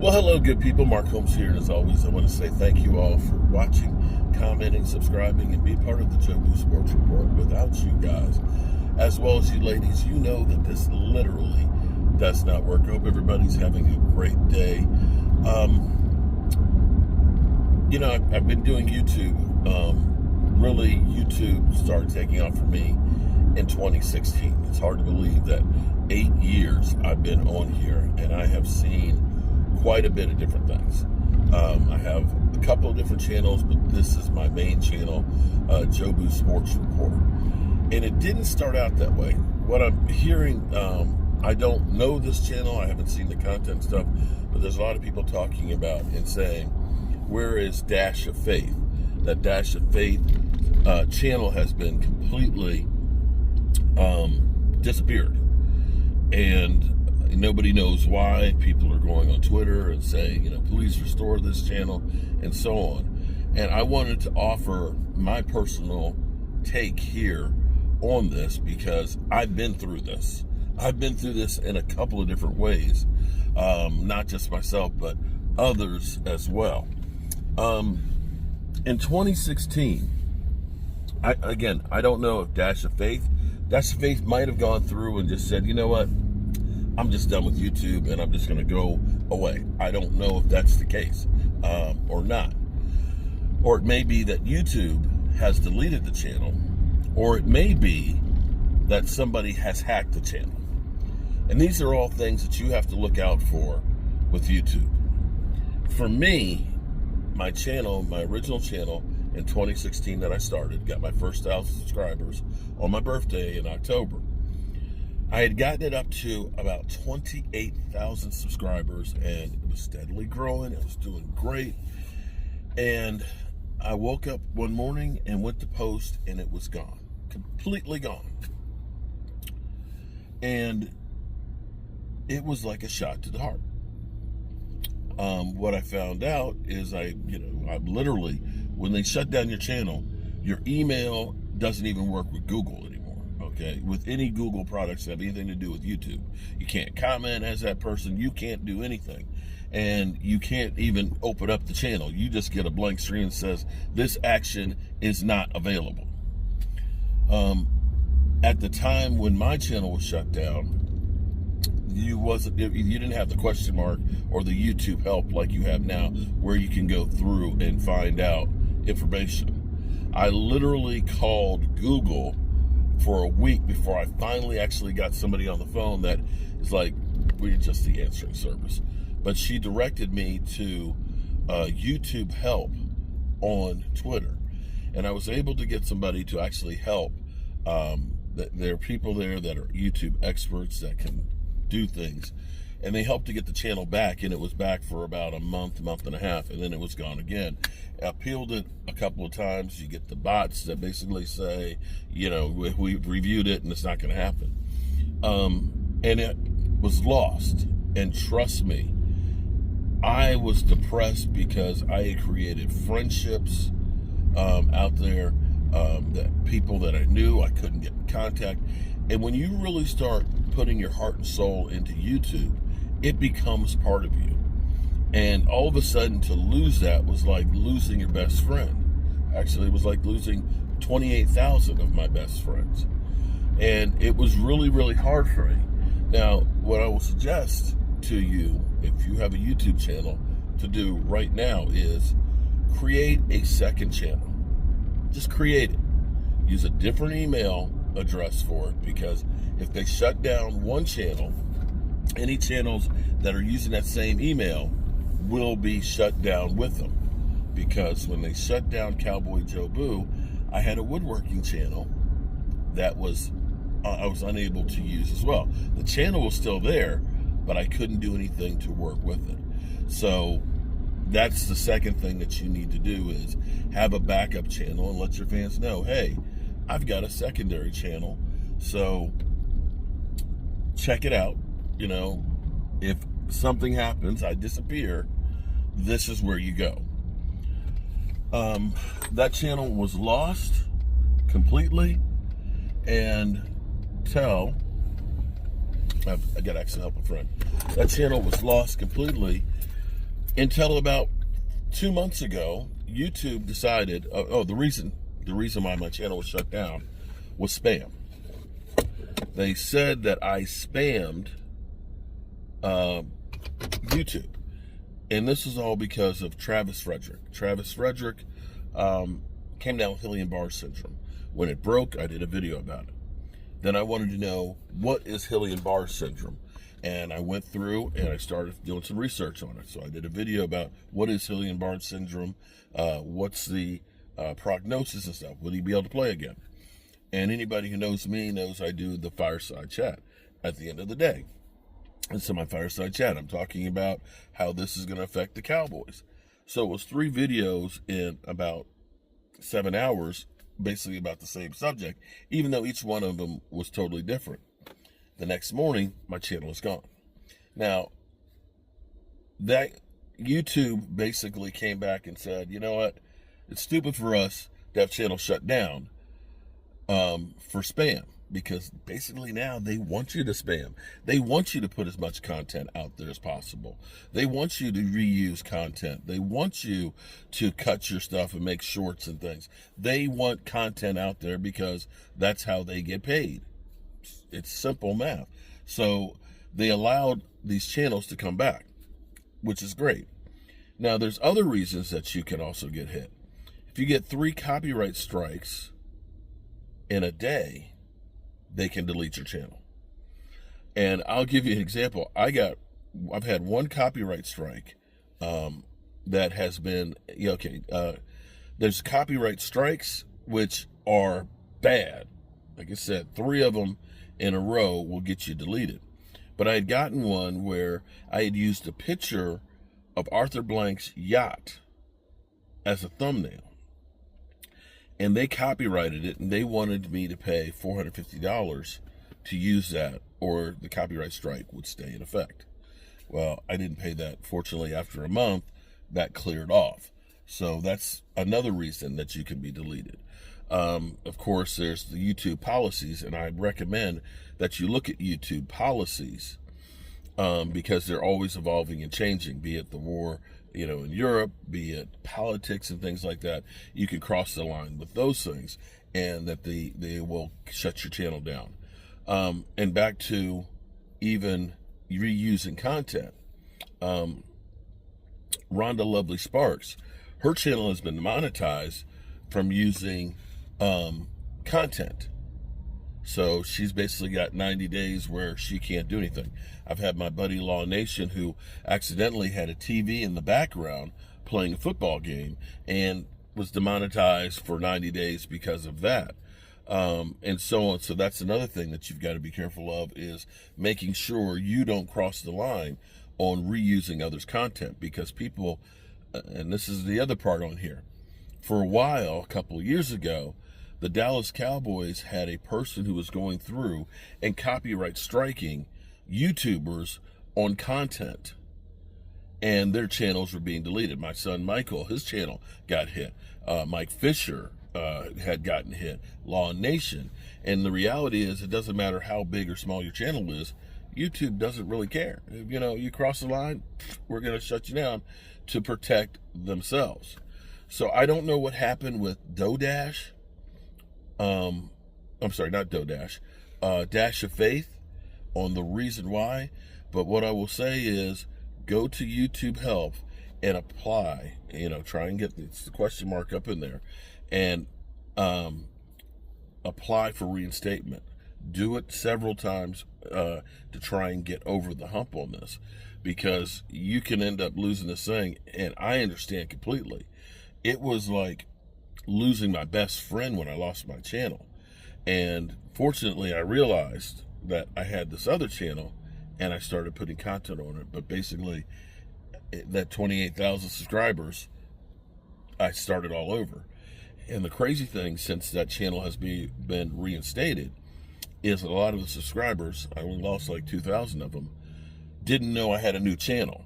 Well, hello, good people. Mark Holmes here, and as always, I want to say thank you all for watching, commenting, subscribing, and being part of the Jobu Sports Report. Without you guys, as well as you ladies, you know that this literally does not work. I hope everybody's having a great day. I've been doing YouTube. Really, YouTube started taking off for me in 2016. It's hard to believe that 8 years I've been on here, and I have seen quite a bit of different things. I have a couple of different channels, but this is my main channel, Jobu Sports Report. And it didn't start out that way. What I'm hearing, I don't know this channel, I haven't seen the content stuff, but there's a lot of people talking about and saying, where is Dash of Faith? That Dash of Faith channel has been completely disappeared. And nobody knows why. People are going on Twitter and saying, please restore this channel and so on. And I wanted to offer my personal take here on this because I've been through this. I've been through this in a couple of different ways, not just myself, but others as well. In 2016, I don't know if Dash of Faith might have gone through and just said, you know what, I'm just done with YouTube and I'm just going to go away. I don't know if that's the case or not. Or it may be that YouTube has deleted the channel, or it may be that somebody has hacked the channel. And these are all things that you have to look out for with YouTube. For me, my channel, my original channel in 2016 that I started, got my first 1,000 subscribers on my birthday in October. I had gotten it up to about 28,000 subscribers, and it was steadily growing. It was doing great. And I woke up one morning and went to post, and it was gone, completely gone. And it was like a shot to the heart. What I found out is I'm literally, when they shut down your channel, your email doesn't even work with Google anymore, okay? With any Google products that have anything to do with YouTube. You can't comment as that person, you can't do anything. And you can't even open up the channel. You just get a blank screen that says, this action is not available. At the time when my channel was shut down, you didn't have the question mark or the YouTube help like you have now, where you can go through and find out information. I literally called Google for a week before I finally actually got somebody on the phone that is like, we're just the answering service. But she directed me to YouTube help on Twitter. And I was able to get somebody to actually help. There are people there that are YouTube experts that can do things, and they helped to get the channel back, and it was back for about a month and a half, and then it was gone again. I peeled it a couple of times. You get the bots that basically say, we reviewed it and it's not going to happen. And it was lost. And trust me, I was depressed because I had created friendships out there, that people that I knew I couldn't get in contact. And when you really start putting your heart and soul into YouTube, it becomes part of you. And all of a sudden, to lose that was like losing your best friend. Actually, it was like losing 28,000 of my best friends. And it was really, really hard for me. Now, what I will suggest to you, if you have a YouTube channel, to do right now is create a second channel. Just create it. Use a different email address for it, because if they shut down one channel, any channels that are using that same email will be shut down with them. Because when they shut down Cowboy Jobu, I had a woodworking channel that I was unable to use as well. The channel was still there, but I couldn't do anything to work with it. So that's the second thing that you need to do, is have a backup channel and let your fans know, hey, I've got a secondary channel, so check it out. If something happens, I disappear, this is where you go. That channel was lost completely, and I got to actually help a friend. That channel was lost completely Until about 2 months ago, YouTube decided, the reason why my channel was shut down was spam. They said that I spammed YouTube. And this is all because of Travis Frederick. Travis Frederick came down with Hillian-Barr syndrome. When it broke, I did a video about it. Then I wanted to know, what is Hillian-Barr syndrome? And I went through and I started doing some research on it. So I did a video about what is Hillian-Barr syndrome, what's the prognosis and stuff. Will he be able to play again? And anybody who knows me knows I do the fireside chat at the end of the day. And so my fireside chat, I'm talking about how this is going to affect the Cowboys. So it was 3 videos in about 7 hours, basically about the same subject, even though each one of them was totally different. The next morning, my channel is gone. Now, that YouTube basically came back and said, you know what? It's stupid for us to have channels shut down for spam. Because basically now they want you to spam. They want you to put as much content out there as possible. They want you to reuse content. They want you to cut your stuff and make shorts and things. They want content out there because that's how they get paid. It's simple math. So they allowed these channels to come back, which is great. Now there's other reasons that you can also get hit. If you get 3 copyright strikes in a day, they can delete your channel. And I'll give you an example. I've had 1 copyright strike that has been, there's copyright strikes which are bad. Like I said, 3 of them in a row will get you deleted. But I had gotten one where I had used a picture of Arthur Blank's yacht as a thumbnail. And they copyrighted it, and they wanted me to pay $450 to use that, or the copyright strike would stay in effect. Well, I didn't pay that. Fortunately, after a month, that cleared off. So that's another reason that you can be deleted. Of course, there's the YouTube policies, and I recommend that you look at YouTube policies because they're always evolving and changing, be it the war in Europe, be it politics and things like that. You can cross the line with those things, and that they will shut your channel down. And back to even reusing content. Rhonda Lovely Sparks, her channel has been monetized from using content. So she's basically got 90 days where she can't do anything. I've had my buddy Law Nation, who accidentally had a TV in the background playing a football game and was demonetized for 90 days because of that. And so on. So that's another thing that you've got to be careful of, is making sure you don't cross the line on reusing others' content, because people, and this is the other part on here, for a while, a couple of years ago, the Dallas Cowboys had a person who was going through and copyright striking YouTubers on content, and their channels were being deleted. My son Michael, his channel got hit. Mike Fisher had gotten hit. Law Nation. And the reality is, it doesn't matter how big or small your channel is, YouTube doesn't really care. You cross the line, we're going to shut you down to protect themselves. So I don't know what happened with Dodash. I'm sorry, not Dodash, Dash of Faith, on the reason why. But what I will say is, go to YouTube Help and apply, try and get the question mark up in there, and apply for reinstatement. Do it several times to try and get over the hump on this, because you can end up losing this thing. And I understand completely. It was like losing my best friend when I lost my channel. And fortunately, I realized that I had this other channel, and I started putting content on it. But basically, that 28,000 subscribers, I started all over. And the crazy thing, since that channel has been reinstated, is a lot of the subscribers, I only lost like 2,000 of them, didn't know I had a new channel.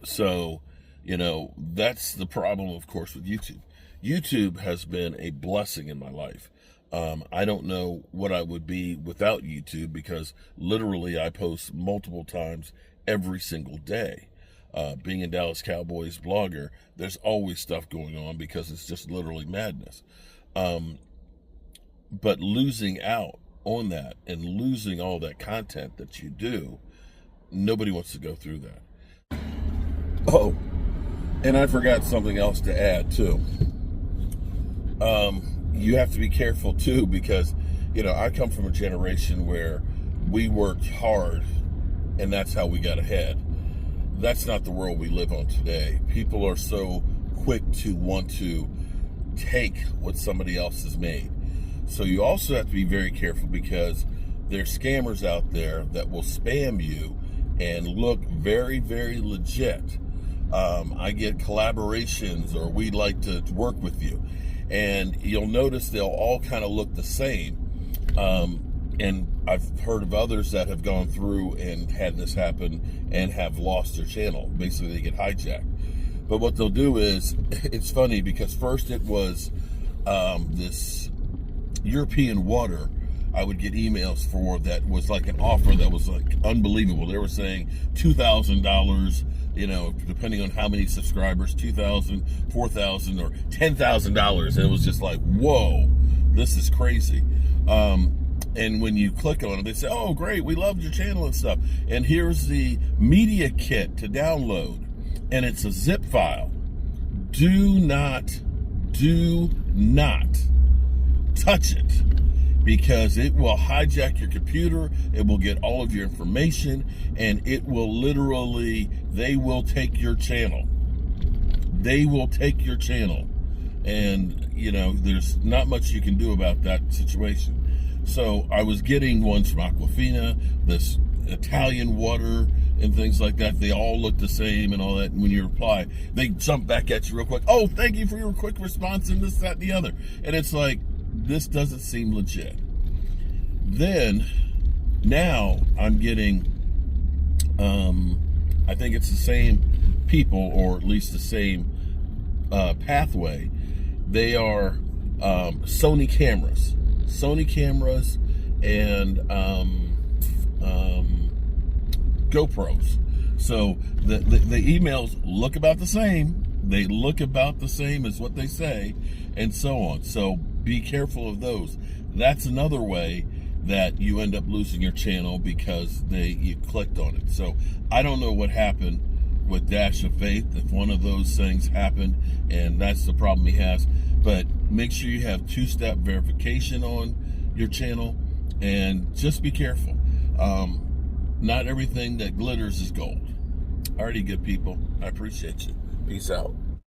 So, that's the problem, of course, with YouTube. YouTube has been a blessing in my life. I don't know what I would be without YouTube, because literally I post multiple times every single day. being a Dallas Cowboys blogger, there's always stuff going on because it's just literally madness. But losing out on that and losing all that content that you do, nobody wants to go through that. Oh, and I forgot something else to add too. You have to be careful too, because, you know, I come from a generation where we worked hard and that's how we got ahead. That's not the world we live on today. People are so quick to want to take what somebody else has made. So you also have to be very careful, because there's scammers out there that will spam you and look very, very legit. I get collaborations, or we'd like to work with you. And you'll notice they'll all kind of look the same. And I've heard of others that have gone through and had this happen and have lost their channel. Basically, they get hijacked. But what they'll do is, it's funny, because first it was this European water I would get emails for that was like an offer that was like unbelievable. They were saying $2,000, you know, depending on how many subscribers, $2,000, $4,000, or $10,000. And it was just like, whoa, this is crazy. And when you click on it, they say, oh, great, we loved your channel and stuff. And here's the media kit to download. And it's a zip file. Do not touch it, because it will hijack your computer. It will get all of your information, and it will literally, they will take your channel. They will take your channel. And, you know, there's not much you can do about that situation. So I was getting ones from Aquafina, this Italian water, and things like that. They all look the same and all that. And when you reply, they jump back at you real quick. Oh, thank you for your quick response and this, that, and the other. And it's like, this doesn't seem legit. Then, now I'm getting, I think it's the same people, or at least the same pathway. They are Sony cameras. Sony cameras and GoPros. So the emails look about the same. They look about the same as what they say, and so on. So be careful of those. That's another way that you end up losing your channel, because you clicked on it. So I don't know what happened with Dash of Faith, if one of those things happened, and that's the problem he has. But make sure you have two-step verification on your channel, and just be careful. Not everything that glitters is gold. Alrighty, good people. I appreciate you. Peace out.